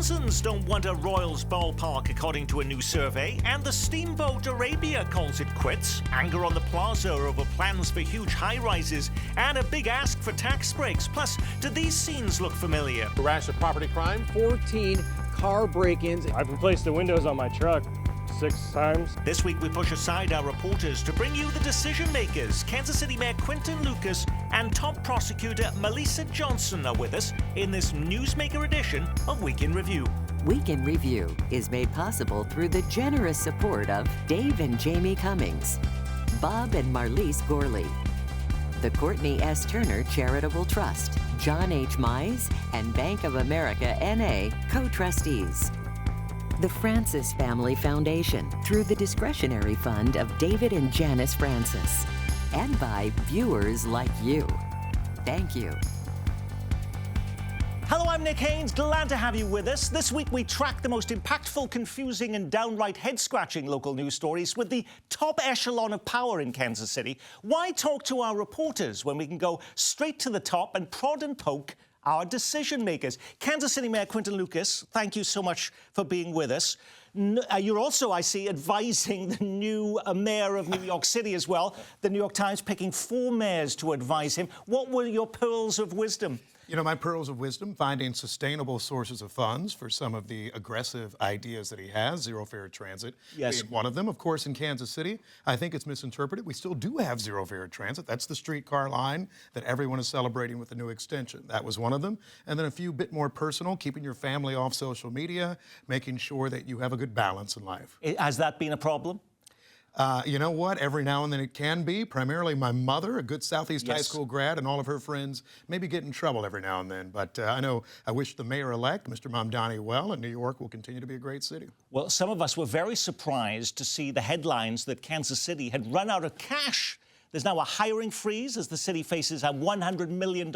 Johnsons don't want a Royals ballpark, according to a new survey, and the Steamboat Arabia calls it quits. Anger on the plaza over plans for huge high-rises, and a big ask for tax breaks. Plus, do these scenes look familiar? A rash of property crime. 14 car break-ins. I've replaced the windows on my truck 6 times. This week we push aside our reporters to bring you the decision makers. Kansas City Mayor Quinton Lucas and top prosecutor Melissa Johnson are with us in this Newsmaker edition of Week in Review. Week in Review is made possible through the generous support of Dave and Jamie Cummings, Bob and Marlise Gorley, the Courtney S. Turner Charitable Trust, John H. Mize, and Bank of America N.A. co-trustees. The Francis Family Foundation through the discretionary fund of David and Janice Francis, and by viewers like you. Thank you. Hello, I'm Nick Haynes. Glad to have you with us. This week we track the most impactful, confusing and downright head-scratching local news stories with the top echelon of power in Kansas City. Why talk to our reporters when we can go straight to the top and prod and poke our decision makers? Kansas City Mayor Quinton Lucas, thank you so much for being with us. You're also, I see, advising the new mayor of New York City as well. The New York Times picking 4 mayors to advise him. What were your pearls of wisdom? You know, my pearls of wisdom, finding sustainable sources of funds for some of the aggressive ideas that he has, zero fare transit being one of them. Of course, in Kansas City, I think it's misinterpreted. We still do have zero fare transit. That's the streetcar line that everyone is celebrating with the new extension. That was one of them. And then a few bit more personal, keeping your family off social media, making sure that you have a good balance in life. Has that been a problem? You know what? Every now and then it can be. Primarily my mother, a good Southeast High School grad, and all of her friends maybe get in trouble every now and then. But I wish the mayor-elect, Mr. Mamdani, well, and New York will continue to be a great city. Well, some of us were very surprised to see the headlines that Kansas City had run out of cash. There's now a hiring freeze as the city faces a $100 million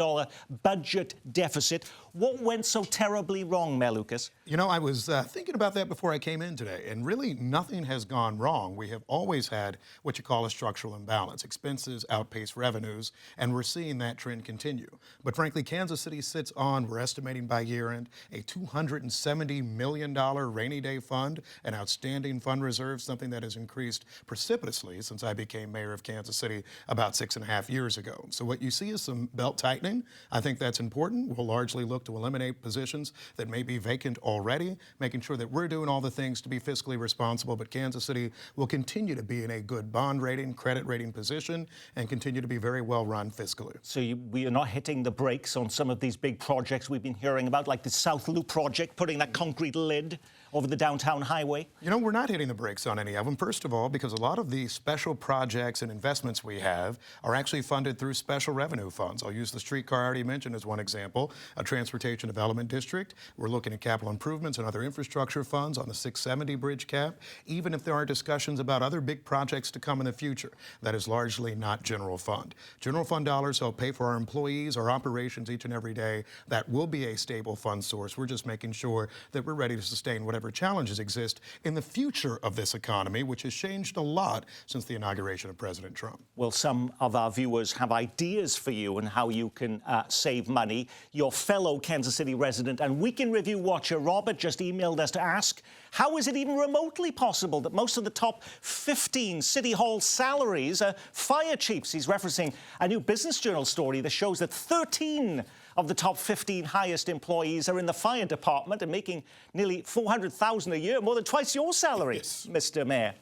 budget deficit. What went so terribly wrong, Mayor Lucas? You know, I was thinking about that before I came in today, and really nothing has gone wrong. We have always had what you call a structural imbalance. Expenses outpace revenues, and we're seeing that trend continue. But frankly, Kansas City sits on, we're estimating by year end, a $270 million rainy day fund, an outstanding fund reserve, something that has increased precipitously since I became mayor of Kansas City about 6.5 years ago. So what you see is some belt tightening. I think that's important. We'll largely look to eliminate positions that may be vacant already, making sure that we're doing all the things to be fiscally responsible, but Kansas City will continue to be in a good bond rating, credit rating position, and continue to be very well run fiscally. So we are not hitting the brakes on some of these big projects we've been hearing about, like the South Loop project, putting that concrete lid over the downtown highway? You know, we're not hitting the brakes on any of them, first of all, because a lot of the special projects and investments we have are actually funded through special revenue funds. I'll use the streetcar I already mentioned as one example, a transportation development district. We're looking at capital improvements and other infrastructure funds on the 670 bridge cap, even if there are discussions about other big projects to come in the future. That is largely not general fund. General fund dollars help pay for our employees, our operations each and every day. That will be a stable fund source. We're just making sure that we're ready to sustain whatever challenges exist in the future of this economy, which has changed a lot since the inauguration of President Trump. Well, some of our viewers have ideas for you on how you can save money. Your fellow Kansas City resident and Week in Review watcher Robert just emailed us to ask, how is it even remotely possible that most of the top 15 City Hall salaries are fire chiefs? He's referencing a new Business Journal story that shows that 13 of the top 15 highest employees are in the fire department and making nearly $400,000 a year, more than twice your salary, Mr. Mayor.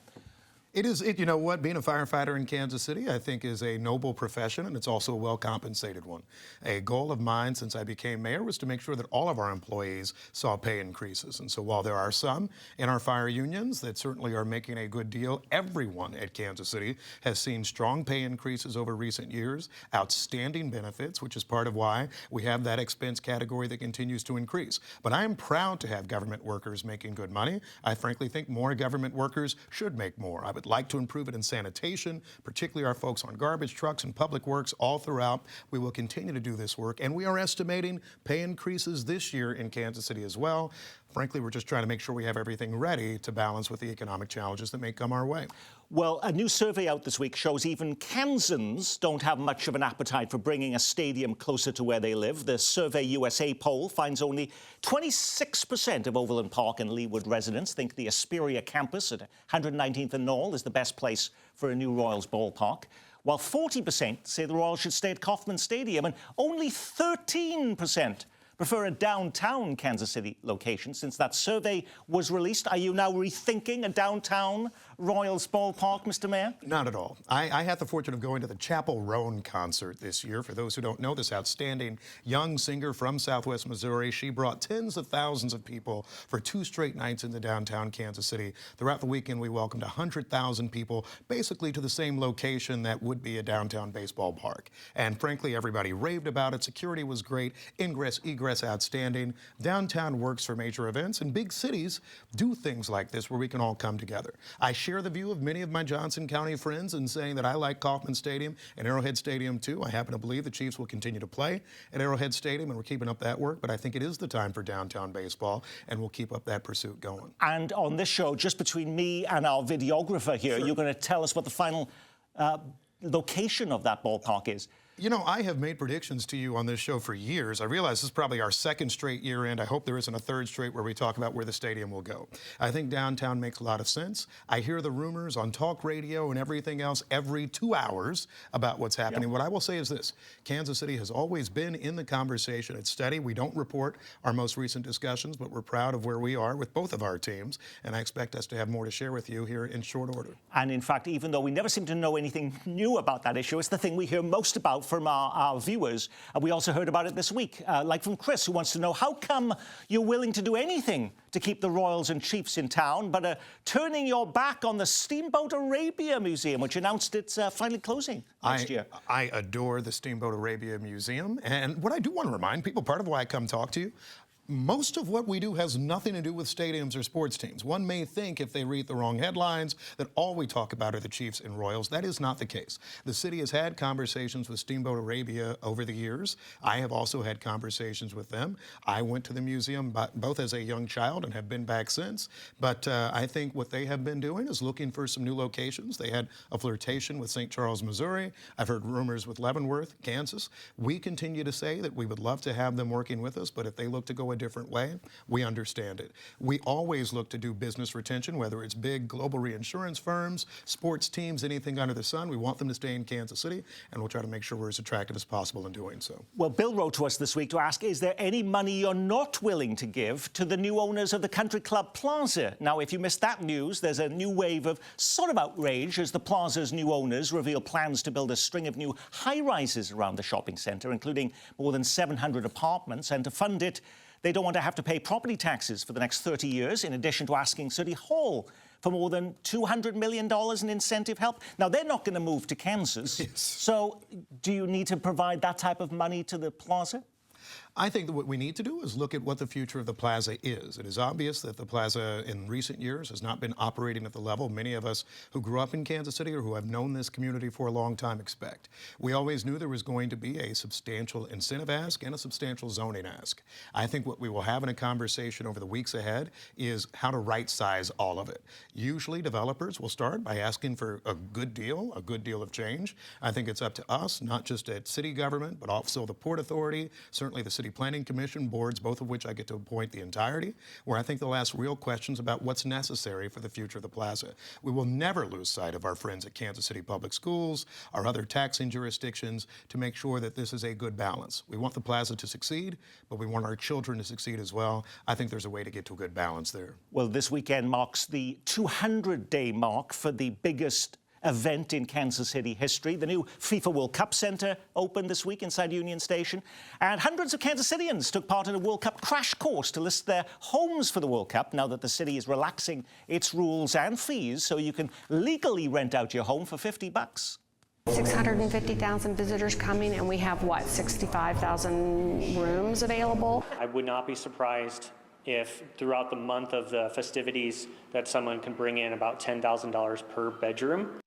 You know what, being a firefighter in Kansas City, I think is a noble profession, and it's also a well-compensated one. A goal of mine since I became mayor was to make sure that all of our employees saw pay increases. And so while there are some in our fire unions that certainly are making a good deal, everyone at Kansas City has seen strong pay increases over recent years, outstanding benefits, which is part of why we have that expense category that continues to increase. But I am proud to have government workers making good money. I frankly think more government workers should make more. I would like to improve it in sanitation, particularly our folks on garbage trucks and public works all throughout. We will continue to do this work, and we are estimating pay increases this year in Kansas City as well. Frankly, we're just trying to make sure we have everything ready to balance with the economic challenges that may come our way. Well, a new survey out this week shows even Kansans don't have much of an appetite for bringing a stadium closer to where they live. The Survey USA poll finds only 26% of Overland Park and Leawood residents think the Asperia campus at 119th and Knoll is the best place for a new Royals ballpark, while 40% say the Royals should stay at Kauffman Stadium, and only 13% prefer a downtown Kansas City location. Since that survey was released, are you now rethinking a downtown Royals ballpark, Mr. Mayor? Not at all. I had the fortune of going to the Chapel Roan concert this year. For those who don't know, this outstanding young singer from Southwest Missouri, she brought tens of thousands of people for 2 straight nights into downtown Kansas City. Throughout the weekend, we welcomed 100,000 people, basically to the same location that would be a downtown baseball park. And frankly, everybody raved about it. Security was great. Ingress, egress, outstanding. Downtown works for major events, and big cities do things like this where we can all come together. I share the view of many of my Johnson County friends in saying that I like Kauffman Stadium and Arrowhead Stadium too. I happen to believe the Chiefs will continue to play at Arrowhead Stadium, and we're keeping up that work, but I think it is the time for downtown baseball, and we'll keep up that pursuit going. And on this show, just between me and our videographer here, Sure. You're going to tell us what the final location of that ballpark is. You know, I have made predictions to you on this show for years. I realize this is probably our second straight year end. I hope there isn't a third straight where we talk about where the stadium will go. I think downtown makes a lot of sense. I hear the rumors on talk radio and everything else every 2 hours about what's happening. Yep. What I will say is this: Kansas City has always been in the conversation. It's steady. We don't report our most recent discussions, but we're proud of where we are with both of our teams, and I expect us to have more to share with you here in short order. And in fact, even though we never seem to know anything new about that issue, it's the thing we hear most about from our viewers. We also heard about it this week, like from Chris, who wants to know, how come you're willing to do anything to keep the Royals and Chiefs in town, but turning your back on the Steamboat Arabia Museum, which announced it's finally closing next year? I adore the Steamboat Arabia Museum. And what I do want to remind people, part of why I come talk to you, most of what we do has nothing to do with stadiums or sports teams. One may think, if they read the wrong headlines, that all we talk about are the Chiefs and Royals. That is not the case. The city has had conversations with Steamboat Arabia over the years. I have also had conversations with them. I went to the museum both as a young child and have been back since. But I think what they have been doing is looking for some new locations. They had a flirtation with St. Charles, Missouri. I've heard rumors with Leavenworth, Kansas. We continue to say that we would love to have them working with us, but if they look to go a different way, we understand it. We always look to do business retention, whether it's big global reinsurance firms, sports teams, anything under the sun. We want them to stay in Kansas City, and we'll try to make sure we're as attractive as possible in doing so. Well, Bill wrote to us this week to ask, is there any money you're not willing to give to the new owners of the Country Club Plaza? Now, if you missed that news, there's a new wave of sort of outrage as the Plaza's new owners reveal plans to build a string of new high-rises around the shopping centre, including more than 700 apartments, and to fund it, they don't want to have to pay property taxes for the next 30 years, in addition to asking City Hall for more than $200 million in incentive help. Now, they're not going to move to Kansas. Yes. So do you need to provide that type of money to the Plaza? I think that what we need to do is look at what the future of the Plaza is. It is obvious that the Plaza in recent years has not been operating at the level many of us who grew up in Kansas City or who have known this community for a long time expect. We always knew there was going to be a substantial incentive ask and a substantial zoning ask. I think what we will have in a conversation over the weeks ahead is how to right-size all of it. Usually developers will start by asking for a good deal of change. I think it's up to us, not just at city government, but also the Port Authority, certainly the City Planning Commission boards, both of which I get to appoint the entirety, where I think they'll ask real questions about what's necessary for the future of the Plaza. We will never lose sight of our friends at Kansas City Public Schools, our other taxing jurisdictions, to make sure that this is a good balance. We want the Plaza to succeed, but we want our children to succeed as well. I think there's a way to get to a good balance there. Well, this weekend marks the 200-day mark for the biggest event in Kansas City history. The new FIFA World Cup Center opened this week inside Union Station, and hundreds of Kansas Cityans took part in a World Cup crash course to list their homes for the World Cup, now that the city is relaxing its rules and fees so you can legally rent out your home for $50. 650,000 visitors coming, and we have, what, 65,000 rooms available? I would not be surprised if throughout the month of the festivities that someone can bring in about $10,000 per bedroom.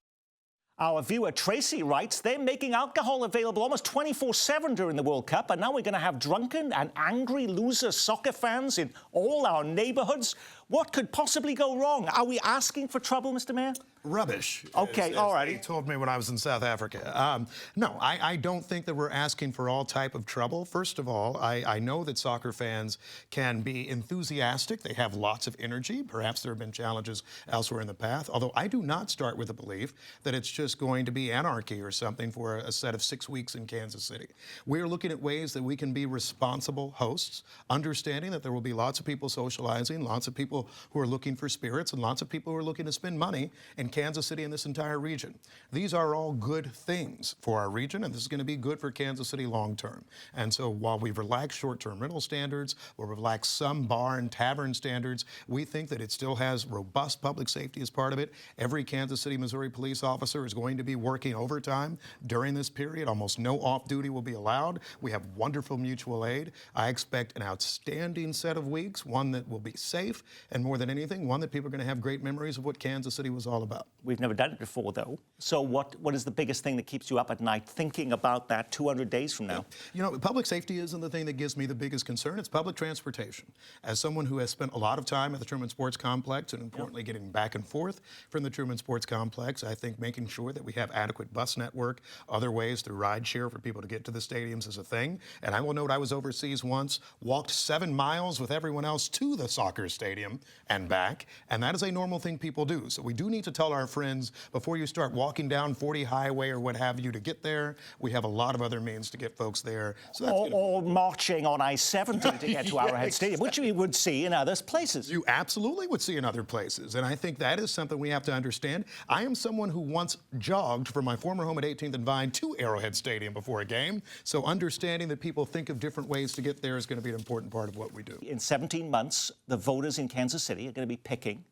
Our viewer Tracy writes, they're making alcohol available almost 24/7 during the World Cup, and now we're going to have drunken and angry loser soccer fans in all our neighborhoods. What could possibly go wrong? Are we asking for trouble, Mr. Mayor? Rubbish. Okay, as all right. They told me when I was in South Africa. No, I don't think that we're asking for all type of trouble. First of all, I know that soccer fans can be enthusiastic. They have lots of energy. Perhaps there have been challenges elsewhere in the past. Although I do not start with the belief that it's just going to be anarchy or something for a set of 6 weeks in Kansas City. We're looking at ways that we can be responsible hosts, understanding that there will be lots of people socializing, lots of people who are looking for spirits, and lots of people who are looking to spend money in Kansas City and this entire region. These are all good things for our region, and this is going to be good for Kansas City long term. And so while we've relaxed short-term rental standards, or relaxed some bar and tavern standards, we think that it still has robust public safety as part of it. Every Kansas City, Missouri police officer is going to be working overtime during this period. Almost no off-duty will be allowed. We have wonderful mutual aid. I expect an outstanding set of weeks, one that will be safe, and more than anything, one that people are going to have great memories of what Kansas City was all about. We've never done it before, though. So what is the biggest thing that keeps you up at night thinking about that 200 days from now? You know, public safety isn't the thing that gives me the biggest concern. It's public transportation. As someone who has spent a lot of time at the Truman Sports Complex, and importantly getting back and forth from the Truman Sports Complex, I think making sure that we have adequate bus network, other ways through rideshare for people to get to the stadiums is a thing. And I will note I was overseas once, walked 7 miles with everyone else to the soccer stadium and back, and that is a normal thing people do. So we do need to tell our friends, before you start walking down 40 Highway or what have you to get there, we have a lot of other means to get folks there. So that's Or marching on I-70 to get to Yeah, Arrowhead Stadium, which you would see in other places. You absolutely would see in other places, and I think that is something we have to understand. I am someone who once jogged from my former home at 18th and Vine to Arrowhead Stadium before a game, so understanding that people think of different ways to get there is going to be an important part of what we do. In 17 months, the voters in Kansas City are going to be picking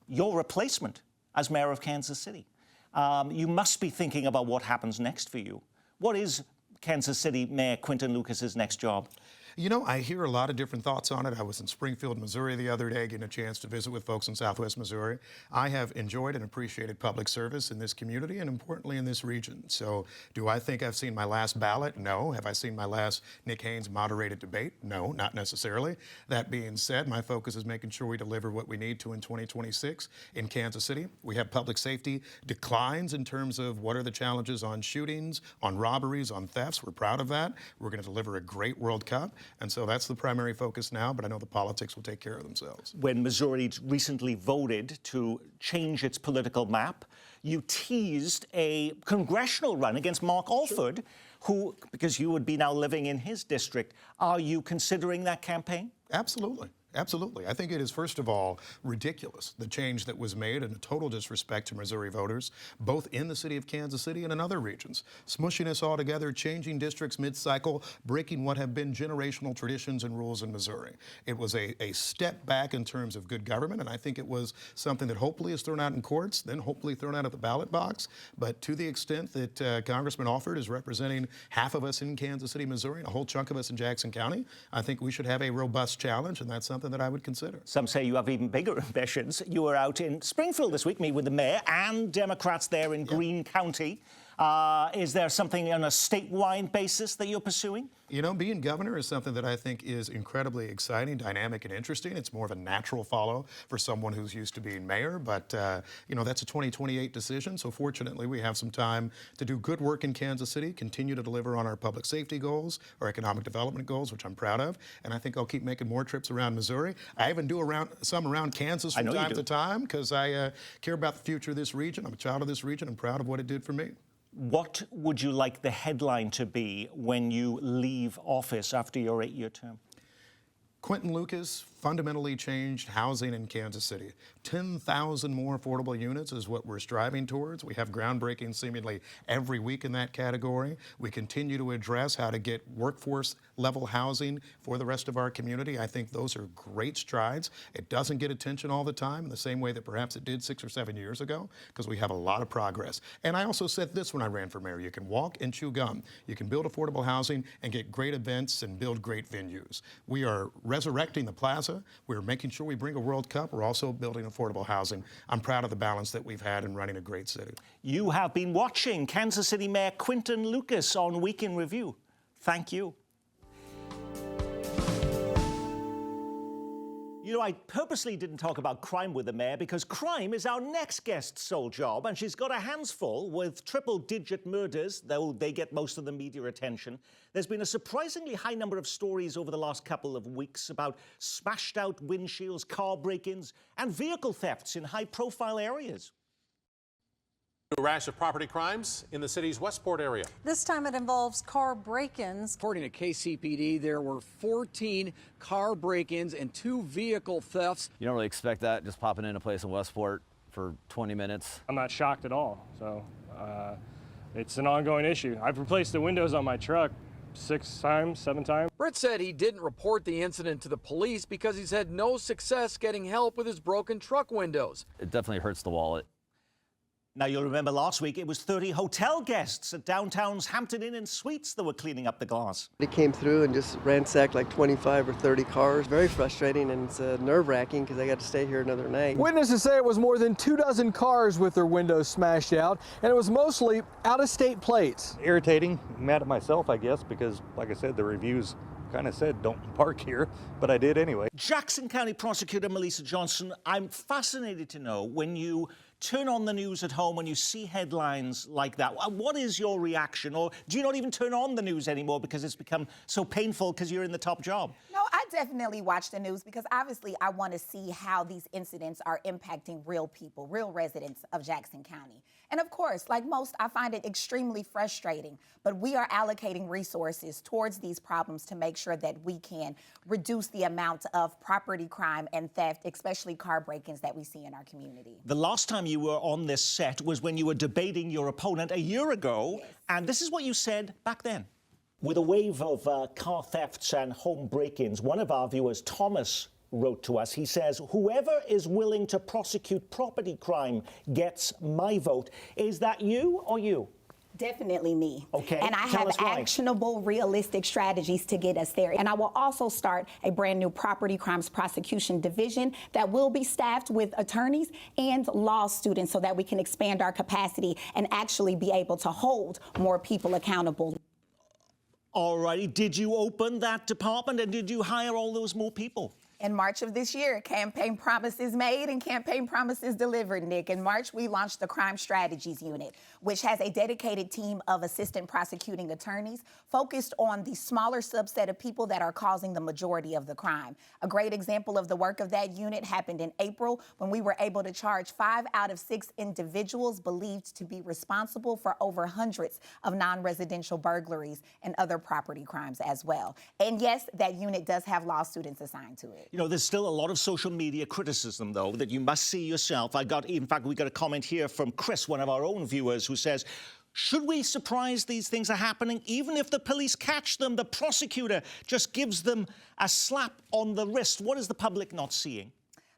your replacement as mayor of Kansas City. You must be thinking about what happens next for you. What is Kansas City Mayor Quinton Lucas's next job? You know, I hear a lot of different thoughts on it. I was in Springfield, Missouri the other day, getting a chance to visit with folks in Southwest Missouri. I have enjoyed and appreciated public service in this community and importantly in this region. So do I think I've seen my last ballot? No. Have I seen my last Nick Haynes moderated debate? No, not necessarily. That being said, my focus is making sure we deliver what we need to in 2026 in Kansas City. We have public safety declines in terms of what are the challenges on shootings, on robberies, on thefts. We're proud of that. We're going to deliver a great World Cup. And so that's the primary focus now, but I know the politics will take care of themselves. When Missouri recently voted to change its political map, you teased a congressional run against Mark Alford, who, because you would be now living in his district, are you considering that campaign? Absolutely. Absolutely. I think it is, first of all, ridiculous, the change that was made and a total disrespect to Missouri voters, both in the city of Kansas City and in other regions. Smushing us all together, changing districts mid-cycle, breaking what have been generational traditions and rules in Missouri. It was a step back in terms of good government, and I think it was something that hopefully is thrown out in courts, then hopefully thrown out at the ballot box. But to the extent that Congressman Alford is representing half of us in Kansas City, Missouri, and a whole chunk of us in Jackson County, I think we should have a robust challenge, and that's something that I would consider. Some say you have even bigger ambitions. You were out in Springfield this week, meeting with the mayor and Democrats there in Greene County. Is there something on a statewide basis that you're pursuing? You know, being governor is something that I think is incredibly exciting, dynamic, and interesting. It's more of a natural follow for someone who's used to being mayor, but, you know, that's a 2028 decision. So fortunately, we have some time to do good work in Kansas City, continue to deliver on our public safety goals, our economic development goals, which I'm proud of, and I think I'll keep making more trips around Missouri. I even do some around Kansas from time to time because I care about the future of this region. I'm a child of this region. I'm proud of what it did for me. What would you like the headline to be when you leave office after your 8-year term? Quinton Lucas fundamentally changed housing in Kansas City. 10,000 more affordable units is what we're striving towards. We have groundbreaking seemingly every week in that category. We continue to address how to get workforce level housing for the rest of our community. I think those are great strides. It doesn't get attention all the time in the same way that perhaps it did 6 or 7 years ago, because we have a lot of progress. And I also said this when I ran for mayor: you can walk and chew gum. You can build affordable housing and get great events and build great venues. We are resurrecting the plaza. We're making sure we bring a World Cup. We're also building affordable housing. I'm proud of the balance that we've had in running a great city. You have been watching Kansas City Mayor Quinton Lucas on Week in Review. Thank you. You know, I purposely didn't talk about crime with the mayor because crime is our next guest's sole job, and she's got her hands full with triple-digit murders, though they get most of the media attention. There's been a surprisingly high number of stories over the last couple of weeks about smashed-out windshields, car break-ins, and vehicle thefts in high-profile areas. A rash of property crimes in the city's Westport area. This time it involves car break-ins. According to KCPD, there were 14 car break-ins and 2 vehicle thefts. You don't really expect that just popping in a place in Westport for 20 minutes. I'm not shocked at all. So it's an ongoing issue. I've replaced the windows on my truck 6 times, 7 times. Brett said he didn't report the incident to the police because he's had no success getting help with his broken truck windows. It definitely hurts the wallet. Now, you'll remember last week it was 30 hotel guests at downtown's Hampton Inn and Suites that were cleaning up the glass. They came through and just ransacked like 25 or 30 cars. Very frustrating, and it's nerve-wracking because I got to stay here another night. Witnesses say it was more than 24 cars with their windows smashed out, and it was mostly out-of-state plates. Irritating, mad at myself, I guess, because, like I said, the reviews kind of said don't park here, but I did anyway. Jackson County Prosecutor Melissa Johnson, I'm fascinated to know when you turn on the news at home, when you see headlines like that, what is your reaction? Or do you not even turn on the news anymore because it's become so painful because you're in the top job? No, I definitely watch the news because obviously I want to see how these incidents are impacting real people, real residents of Jackson County. And of course, like most, I find it extremely frustrating, but we are allocating resources towards these problems to make sure that we can reduce the amount of property crime and theft, especially car break-ins that we see in our community. The last time you were on this set was when you were debating your opponent a year ago, yes. And this is what you said back then. With a wave of car thefts and home break-ins, one of our viewers, Thomas, wrote to us. He says, whoever is willing to prosecute property crime gets my vote. Is that you or you? Definitely me. Okay. And I have actionable, realistic strategies to get us there. And I will also start a brand new property crimes prosecution division that will be staffed with attorneys and law students so that we can expand our capacity and actually be able to hold more people accountable. All righty. Did you open that department and did you hire all those more people? In March of this year, campaign promises made and campaign promises delivered, Nick. In March, we launched the Crime Strategies Unit, which has a dedicated team of assistant prosecuting attorneys focused on the smaller subset of people that are causing the majority of the crime. A great example of the work of that unit happened in April when we were able to charge 5 out of 6 individuals believed to be responsible for over hundreds of non-residential burglaries and other property crimes as well. And yes, that unit does have law students assigned to it. You know, there's still a lot of social media criticism, though, that you must see yourself. In fact, we got a comment here from Chris, one of our own viewers, who says, should we surprise these things are happening? Even if the police catch them, the prosecutor just gives them a slap on the wrist. What is the public not seeing?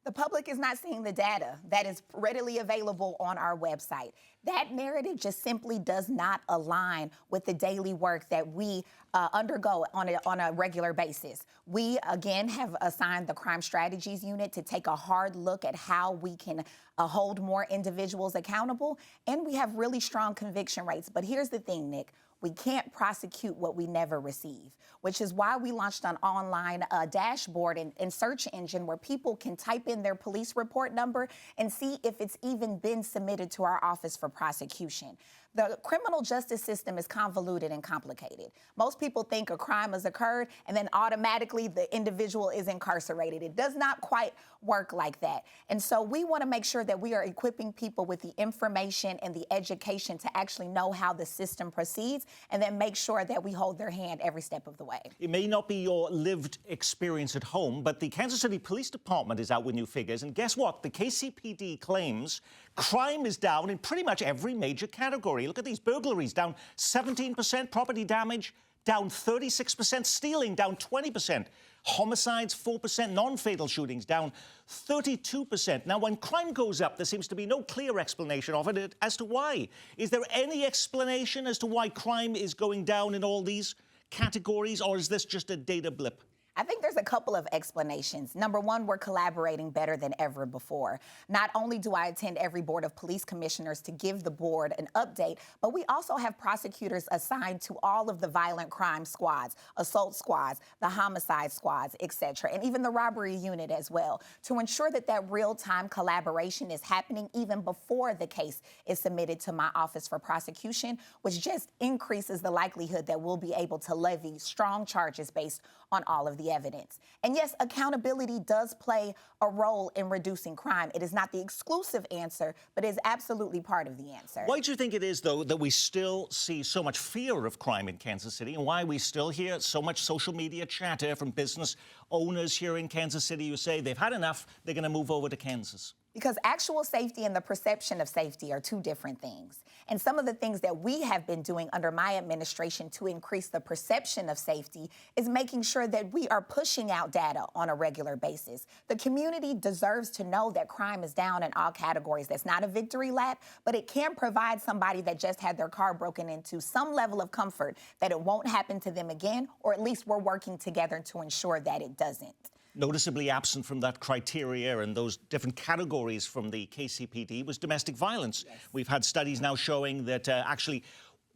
The public is not seeing the data that is readily available on our website. That narrative just simply does not align with the daily work that we undergo on a regular basis. We, again, have assigned the Crime Strategies Unit to take a hard look at how we can hold more individuals accountable, and we have really strong conviction rates. But here's the thing, Nick. We can't prosecute what we never receive, which is why we launched an online dashboard and search engine where people can type in their police report number and see if it's even been submitted to our office for prosecution. The criminal justice system is convoluted and complicated. Most people think a crime has occurred and then automatically the individual is incarcerated. It does not quite work like that. And so we want to make sure that we are equipping people with the information and the education to actually know how the system proceeds and then make sure that we hold their hand every step of the way. It may not be your lived experience at home, but the Kansas City Police Department is out with new figures. And guess what? The KCPD claims crime is down in pretty much every major category. Look at these burglaries, down 17%, property damage down 36%, stealing down 20%, homicides 4%, non-fatal shootings down 32%. Now, when crime goes up, there seems to be no clear explanation of it as to why. Is there any explanation as to why crime is going down in all these categories, or is this just a data blip? I think there's a couple of explanations. Number one, we're collaborating better than ever before. Not only do I attend every Board of Police Commissioners to give the board an update, but we also have prosecutors assigned to all of the violent crime squads, assault squads, the homicide squads, etc., and even the robbery unit as well, to ensure that that real-time collaboration is happening even before the case is submitted to my office for prosecution, which just increases the likelihood that we'll be able to levy strong charges based on all of the evidence. And yes, accountability does play a role in reducing crime. It is not the exclusive answer, but is absolutely part of the answer. Why do you think it is, though, that we still see so much fear of crime in Kansas City, and why we still hear so much social media chatter from business owners here in Kansas City who say they've had enough, they're going to move over to Kansas? Because actual safety and the perception of safety are two different things. And some of the things that we have been doing under my administration to increase the perception of safety is making sure that we are pushing out data on a regular basis. The community deserves to know that crime is down in all categories. That's not a victory lap, but it can provide somebody that just had their car broken into some level of comfort that it won't happen to them again, or at least we're working together to ensure that it doesn't. Noticeably absent from that criteria and those different categories from the KCPD was domestic violence. Yes. We've had studies now showing that actually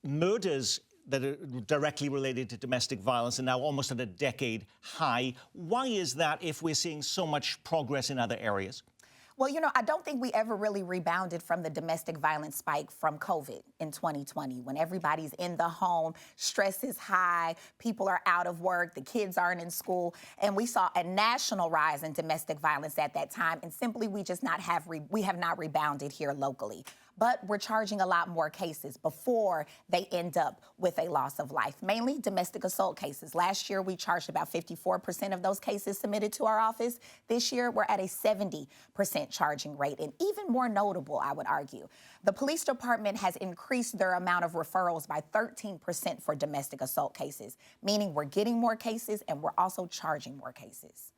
murders that are directly related to domestic violence are now almost at a decade high. Why is that if we're seeing so much progress in other areas? Well, you know, I don't think we ever really rebounded from the domestic violence spike from COVID in 2020, when everybody's in the home, stress is high, people are out of work, the kids aren't in school, and we saw a national rise in domestic violence at that time, and simply we have not rebounded here locally. But we're charging a lot more cases before they end up with a loss of life, mainly domestic assault cases. Last year, we charged about 54% of those cases submitted to our office. This year, we're at a 70% charging rate, and even more notable, I would argue. The police department has increased their amount of referrals by 13% for domestic assault cases, meaning we're getting more cases and we're also charging more cases.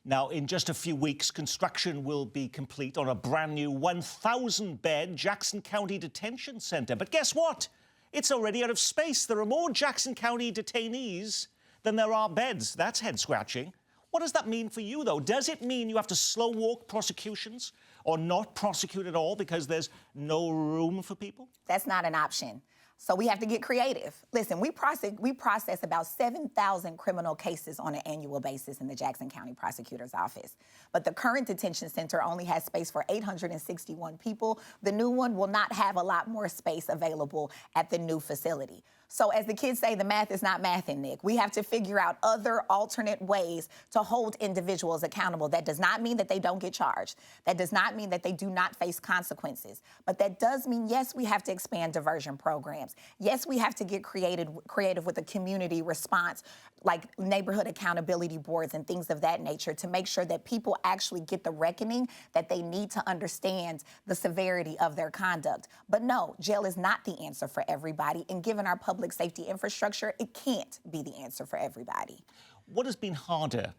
Now, in just a few weeks, construction will be complete on a brand new 1,000-bed Jackson County Detention Center. But guess what? It's already out of space. There are more Jackson County detainees than there are beds. That's head-scratching. What does that mean for you, though? Does it mean you have to slow-walk prosecutions or not prosecute at all because there's no room for people? That's not an option. So we have to get creative. Listen, we process about 7,000 criminal cases on an annual basis in the Jackson County Prosecutor's Office. But the current detention center only has space for 861 people. The new one will not have a lot more space available at the new facility. So as the kids say, the math is not mathing, Nick. We have to figure out other alternate ways to hold individuals accountable. That does not mean that they don't get charged. That does not mean that they do not face consequences. But that does mean, yes, we have to expand diversion programs. Yes, we have to get creative with a community response, like neighborhood accountability boards and things of that nature, to make sure that people actually get the reckoning that they need to understand the severity of their conduct. But no, jail is not the answer for everybody. And given our public safety infrastructure, it can't be the answer for everybody. What has been harder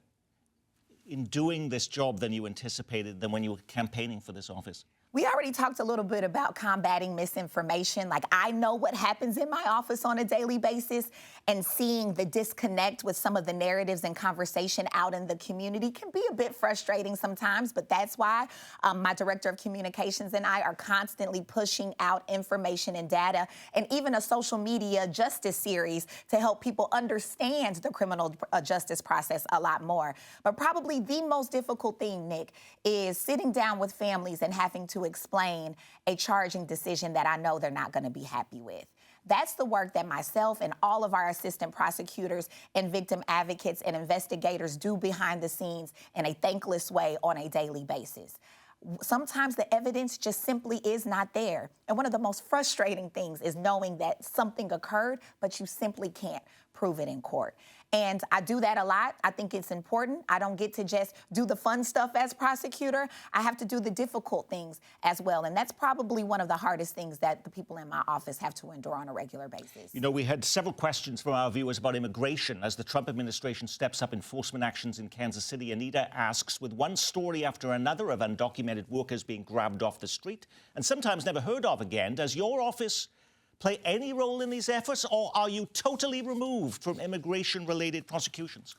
in doing this job than you anticipated than when you were campaigning for this office? We already talked a little bit about combating misinformation. Like, I know what happens in my office on a daily basis, and seeing the disconnect with some of the narratives and conversation out in the community can be a bit frustrating sometimes, but that's why my director of communications and I are constantly pushing out information and data, and even a social media justice series to help people understand the criminal justice process a lot more. But probably the most difficult thing, Nick, is sitting down with families and having to explain a charging decision that I know they're not going to be happy with. That's the work that myself and all of our assistant prosecutors and victim advocates and investigators do behind the scenes in a thankless way on a daily basis. Sometimes the evidence just simply is not there. And one of the most frustrating things is knowing that something occurred, but you simply can't prove it in court. And I do that a lot. I think it's important. I don't get to just do the fun stuff as prosecutor. I have to do the difficult things as well. And that's probably one of the hardest things that the people in my office have to endure on a regular basis. You know, we had several questions from our viewers about immigration as the Trump administration steps up enforcement actions in Kansas City. Anita asks, with one story after another of undocumented workers being grabbed off the street and sometimes never heard of again, does your office play any role in these efforts, or are you totally removed from immigration-related prosecutions?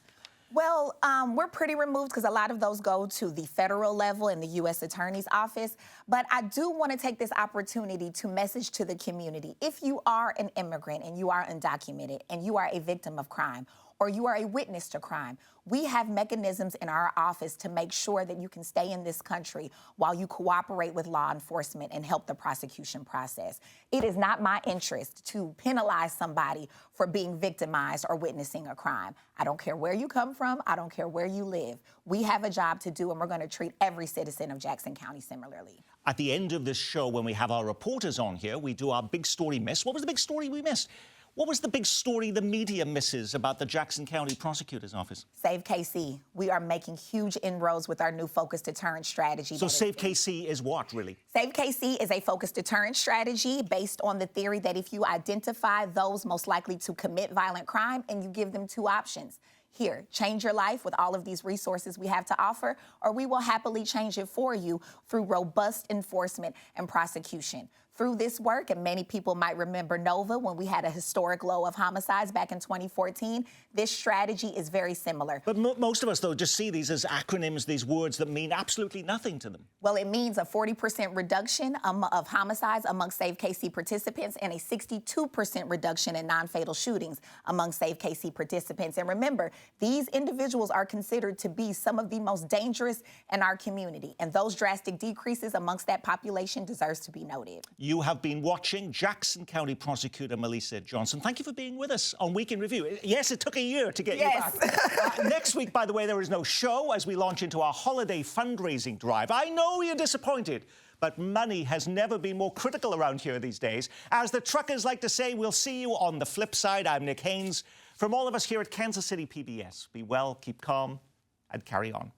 Well, we're pretty removed because a lot of those go to the federal level in the U.S. Attorney's Office. But I do want to take this opportunity to message to the community. If you are an immigrant and you are undocumented and you are a victim of crime, or you are a witness to crime, we have mechanisms in our office to make sure that you can stay in this country while you cooperate with law enforcement and help the prosecution process. It is not my interest to penalize somebody for being victimized or witnessing a crime. I don't care where you come from. I don't care where you live. We have a job to do, and we're going to treat every citizen of Jackson County similarly. At the end of this show, when we have our reporters on here, we do our big story miss. What was the big story we missed? What was the big story the media misses about the Jackson County Prosecutor's Office? Save KC. We are making huge inroads with our new focused deterrent strategy. So Save KC is what, really? Save KC is a focused deterrent strategy based on the theory that if you identify those most likely to commit violent crime and you give them two options. Here, change your life with all of these resources we have to offer, or we will happily change it for you through robust enforcement and prosecution. Through this work, and many people might remember Nova when we had a historic low of homicides back in 2014, this strategy is very similar. But most of us, though, just see these as acronyms, these words that mean absolutely nothing to them. Well, it means a 40% reduction of homicides among Save KC participants and a 62% reduction in non-fatal shootings among Save KC participants. And remember, these individuals are considered to be some of the most dangerous in our community, and those drastic decreases amongst that population deserves to be noted. You have been watching Jackson County Prosecutor Melissa Johnson. Thank you for being with us on Week in Review. Yes, it took a year to get you back. Next week, by the way, there is no show as we launch into our holiday fundraising drive. I know you're disappointed, but money has never been more critical around here these days. As the truckers like to say, we'll see you on the flip side. I'm Nick Haynes. From all of us here at Kansas City PBS, be well, keep calm, and carry on.